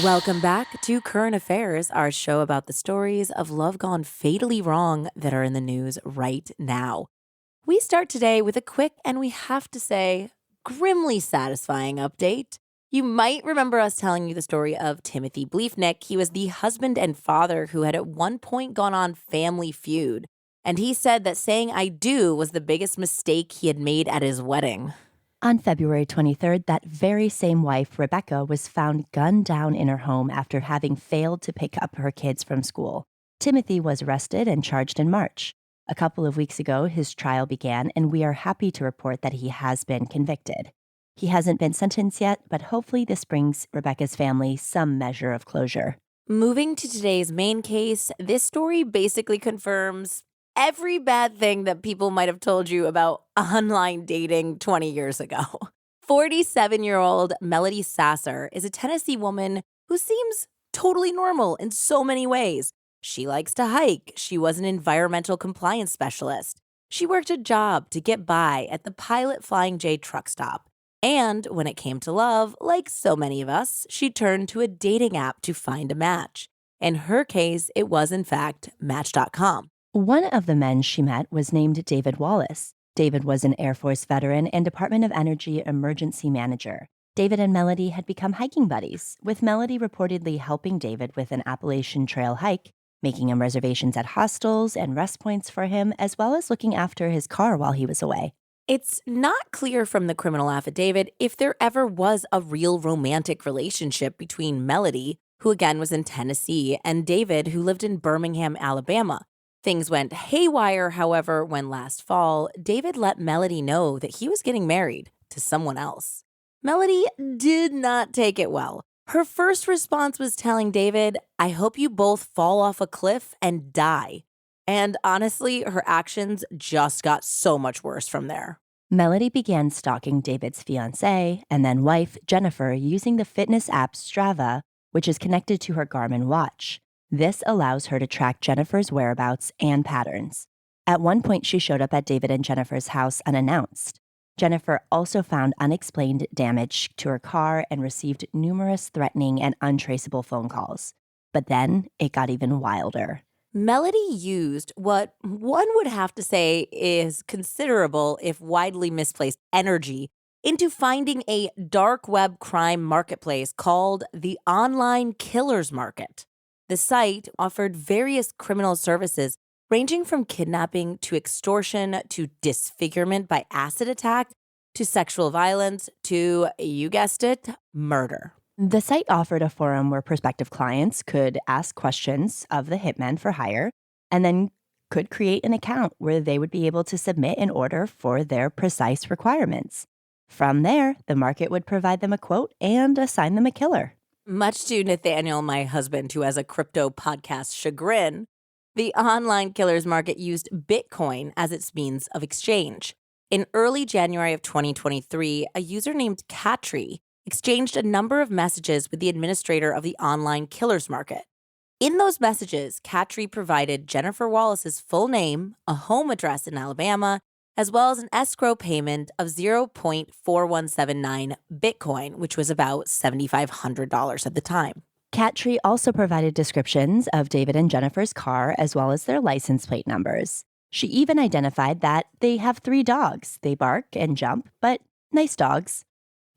Welcome back to Current Affairs, our show about the stories of love gone fatally wrong that are in the news right now. We start today with a quick and we have to say, grimly satisfying update. You might remember us telling you the story of Timothy Bleefnick. He was the husband and father who had at one point gone on Family Feud. And he said that saying I do was the biggest mistake he had made at his wedding. On February 23rd, that very same wife, Rebecca, was found gunned down in her home after having failed to pick up her kids from school. Timothy was arrested and charged in March. A couple of weeks ago, his trial began, and we are happy to report that he has been convicted. He hasn't been sentenced yet, but hopefully this brings Rebecca's family some measure of closure. Moving to today's main case, this story basically confirms every bad thing that people might have told you about online dating 20 years ago. 47-year-old Melody Sasser is a Tennessee woman who seems totally normal in so many ways. She likes to hike. She was an environmental compliance specialist. She worked a job to get by at the Pilot Flying J truck stop. And when it came to love, like so many of us, she turned to a dating app to find a match. In her case, it was in fact Match.com. One of the men she met was named David Wallace. David was an Air Force veteran and Department of Energy emergency manager. David and Melody had become hiking buddies, with Melody reportedly helping David with an Appalachian Trail hike, making him reservations at hostels and rest points for him, as well as looking after his car while he was away. It's not clear from the criminal affidavit if there ever was a real romantic relationship between Melody, who again was in Tennessee, and David, who lived in Birmingham, Alabama. Things went haywire, however, when last fall, David let Melody know that he was getting married to someone else. Melody did not take it well. Her first response was telling David, "I hope you both fall off a cliff and die." And honestly, her actions just got so much worse from there. Melody began stalking David's fiancée and then wife, Jennifer, using the fitness app Strava, which is connected to her Garmin watch. This allows her to track Jennifer's whereabouts and patterns. At one point, she showed up at David and Jennifer's house unannounced. Jennifer also found unexplained damage to her car and received numerous threatening and untraceable phone calls. But then it got even wilder. Melody used what one would have to say is considerable, if widely misplaced, energy into finding a dark web crime marketplace called the Online Killers Market. The site offered various criminal services ranging from kidnapping to extortion to disfigurement by acid attack to sexual violence to, you guessed it, murder. The site offered a forum where prospective clients could ask questions of the hitman for hire and then could create an account where they would be able to submit an order for their precise requirements. From there, the market would provide them a quote and assign them a killer. Much to Nathaniel, my husband, who has a crypto podcast chagrin, the Online Killers Market used Bitcoin as its means of exchange. In early January of 2023, a user named Katri exchanged a number of messages with the administrator of the Online Killers Market. In those messages, Katri provided Jennifer Wallace's full name, a home address in Alabama, as well as an escrow payment of 0.4179 Bitcoin, which was about $7,500 at the time. Katri also provided descriptions of David and Jennifer's car as well as their license plate numbers. She even identified that they have 3 dogs. They bark and jump, but nice dogs.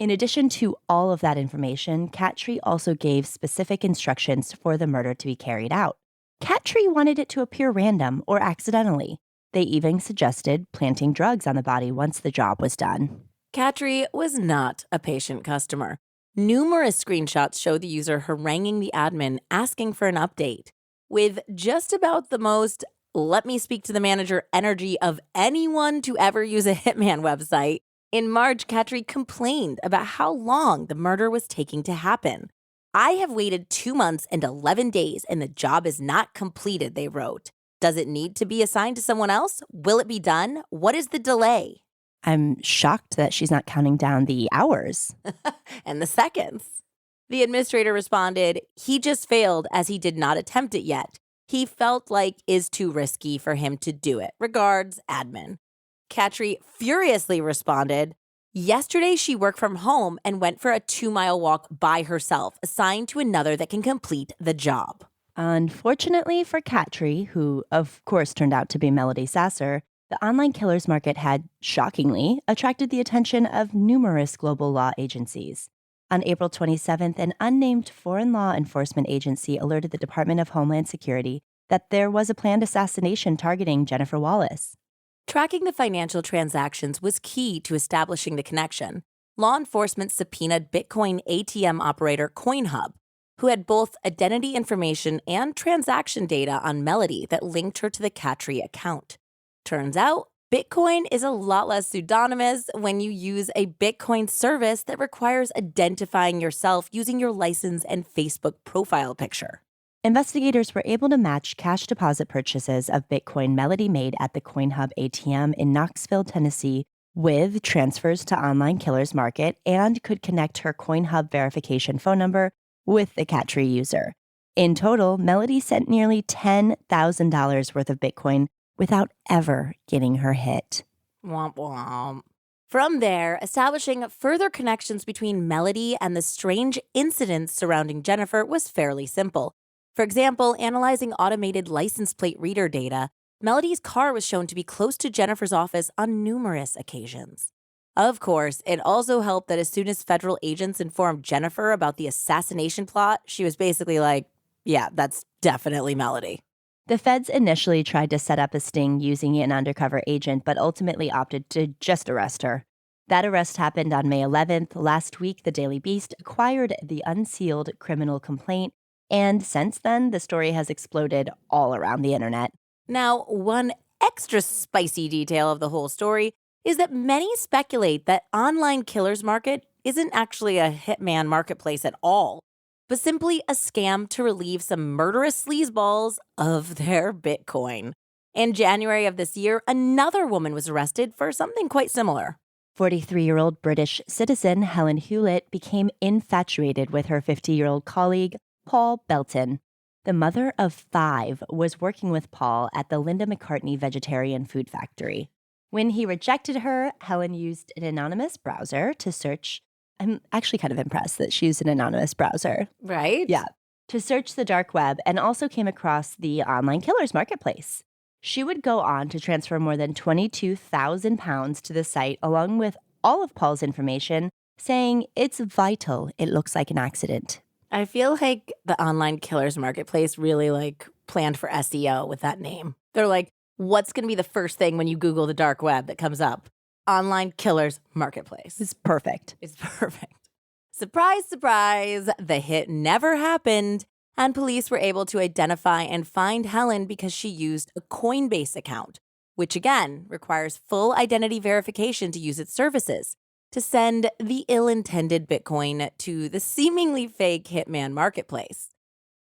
In addition to all of that information, Katri also gave specific instructions for the murder to be carried out. Katri wanted it to appear random or accidentally. They even suggested planting drugs on the body once the job was done. Katri was not a patient customer. Numerous screenshots show the user haranguing the admin asking for an update. With just about the most "let me speak to the manager" energy of anyone to ever use a Hitman website, in March, Katri complained about how long the murder was taking to happen. "I have waited 2 months and 11 days and the job is not completed," they wrote. "Does it need to be assigned to someone else? Will it be done? What is the delay?" I'm shocked that she's not counting down the hours. And the seconds. The administrator responded, "He just failed as he did not attempt it yet. He felt like is too risky for him to do it. Regards, admin." Katri furiously responded, Yesterday, she worked from home and went for a 2-mile walk by herself, assigned to another that can complete the job. Unfortunately for Cattry, who of course turned out to be Melody Sasser, the online killers market had, shockingly, attracted the attention of numerous global law agencies. On April 27th, an unnamed foreign law enforcement agency alerted the Department of Homeland Security that there was a planned assassination targeting Jennifer Wallace. Tracking the financial transactions was key to establishing the connection. Law enforcement subpoenaed Bitcoin ATM operator CoinHub, who had both identity information and transaction data on Melody that linked her to the Cattry account. Turns out, Bitcoin is a lot less pseudonymous when you use a Bitcoin service that requires identifying yourself using your license and Facebook profile picture. Investigators were able to match cash deposit purchases of Bitcoin Melody made at the CoinHub ATM in Knoxville, Tennessee, with transfers to Online Killers Market, and could connect her CoinHub verification phone number with the Cattry user. In total, Melody sent nearly $10,000 worth of Bitcoin without ever getting her hit. Womp womp. From there, establishing further connections between Melody and the strange incidents surrounding Jennifer was fairly simple. For example, analyzing automated license plate reader data, Melody's car was shown to be close to Jennifer's office on numerous occasions. Of course, it also helped that as soon as federal agents informed Jennifer about the assassination plot, she was basically like, yeah, that's definitely Melody. The feds initially tried to set up a sting using an undercover agent, but ultimately opted to just arrest her. That arrest happened on May 11th. Last week, the Daily Beast acquired the unsealed criminal complaint, and since then, the story has exploded all around the internet. Now, one extra spicy detail of the whole story is that many speculate that Online Killers Market isn't actually a Hitman marketplace at all, but simply a scam to relieve some murderous sleazeballs of their Bitcoin. In January of this year, another woman was arrested for something quite similar. 43-year-old British citizen Helen Hewlett became infatuated with her 50-year-old colleague, Paul Belton. The mother of 5 was working with Paul at the Linda McCartney Vegetarian Food Factory. When he rejected her, Helen used an anonymous browser to search. I'm actually kind of impressed that she used an anonymous browser. Right? Yeah. To search the dark web, and also came across the Online Killers Marketplace. She would go on to transfer more than 22,000 pounds to the site, along with all of Paul's information, saying it's vital it looks like an accident. I feel like the Online Killers Marketplace really planned for SEO with that name. They're like, what's going to be the first thing when you Google the dark web that comes up? Online Killers Marketplace. It's perfect. It's perfect. Surprise, surprise, the hit never happened, and police were able to identify and find Helen because she used a Coinbase account, which again requires full identity verification to use its services, to send the ill-intended Bitcoin to the seemingly fake Hitman marketplace.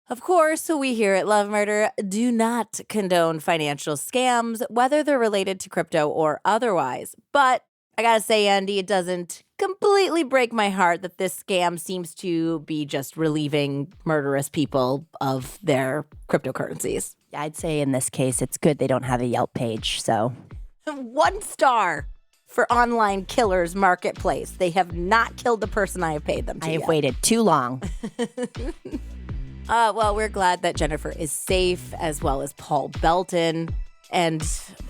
Of course, we here at Love Murder do not condone financial scams, whether they're related to crypto or otherwise. But I gotta say, Andy, it doesn't completely break my heart that this scam seems to be just relieving murderous people of their cryptocurrencies. I'd say in this case, it's good they don't have a Yelp page, so. 1 star for Online Killers Marketplace. They have not killed the person I have paid them to I have yet. waited too long. Well, we're glad that Jennifer is safe, as well as Paul Belton. And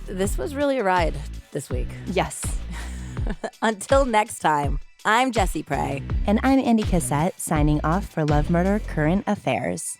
this was really a ride this week. Yes. Until next time, I'm Jessie Prey. And I'm Andy Cassette, signing off for Love Murder Current Affairs.